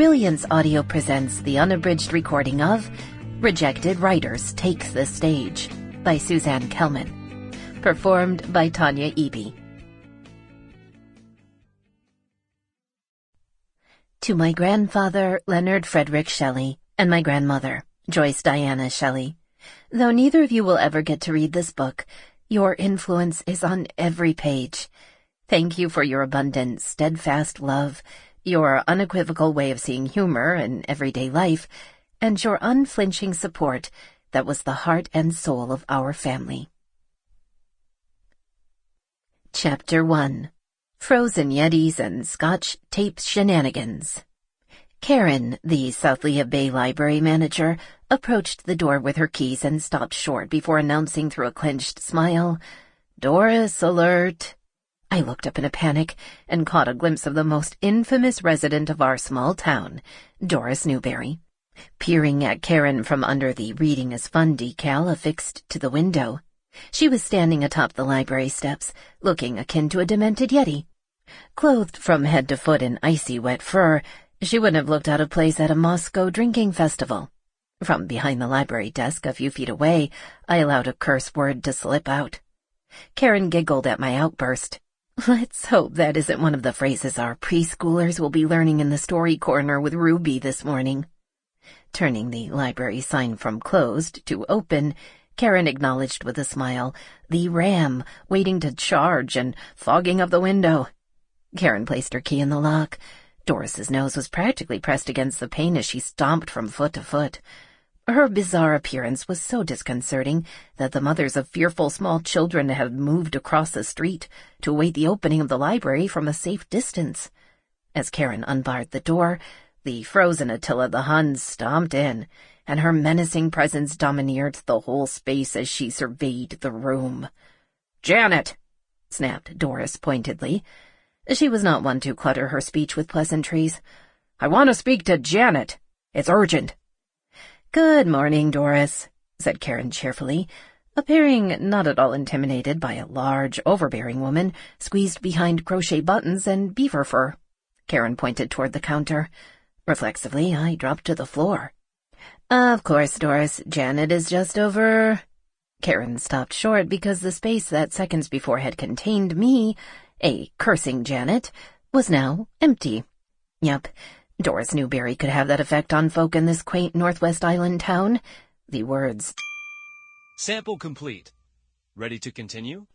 Brilliance Audio presents the unabridged recording of Rejected Writers Take the Stage by Suzanne Kelman. Performed by Tanya Eby. To my grandfather, Leonard Frederick Shelley, and my grandmother, Joyce Diana Shelley. Though neither of you will ever get to read this book, your influence is on every page. Thank you for your abundant, steadfast love, your unequivocal way of seeing humor in everyday life, and your unflinching support that was the heart and soul of our family. Chapter 1. Frozen Yetis and Scotch Tape Shenanigans. Karen, the Southlea Bay library manager, approached the door with her keys and stopped short before announcing through a clenched smile, "Doris, alert!" I looked up in a panic and caught a glimpse of the most infamous resident of our small town, Doris Newberry, peering at Karen from under the Reading is Fun decal affixed to the window. She was standing atop the library steps, looking akin to a demented yeti. Clothed from head to foot in icy wet fur, she wouldn't have looked out of place at a Moscow drinking festival. From behind the library desk a few feet away, I allowed a curse word to slip out. Karen giggled at my outburst. Let's hope that isn't one of the phrases our preschoolers will be learning in the story corner with Ruby this morning. Turning the library sign from closed to open, Karen acknowledged with a smile the ram waiting to charge and fogging up the window. Karen placed her key in the lock. Doris's nose was practically pressed against the pane as she stomped from foot to foot. Her bizarre appearance was so disconcerting that the mothers of fearful small children had moved across the street to await the opening of the library from a safe distance. As Karen unbarred the door, the frozen Attila the Hun stomped in, and her menacing presence domineered the whole space as she surveyed the room. "Janet!" snapped Doris pointedly. She was not one to clutter her speech with pleasantries. "I want to speak to Janet. It's urgent." "Good morning, Doris," said Karen cheerfully, appearing not at all intimidated by a large, overbearing woman squeezed behind crochet buttons and beaver fur. Karen pointed toward the counter. Reflexively, I dropped to the floor. "Of course, Doris, Janet is just over—" Karen stopped short because the space that seconds before had contained me, a cursing Janet, was now empty. Yup. Doris Newberry could have that effect on folk in this quaint Northwest Island town. The words, "Sample complete. Ready to continue?"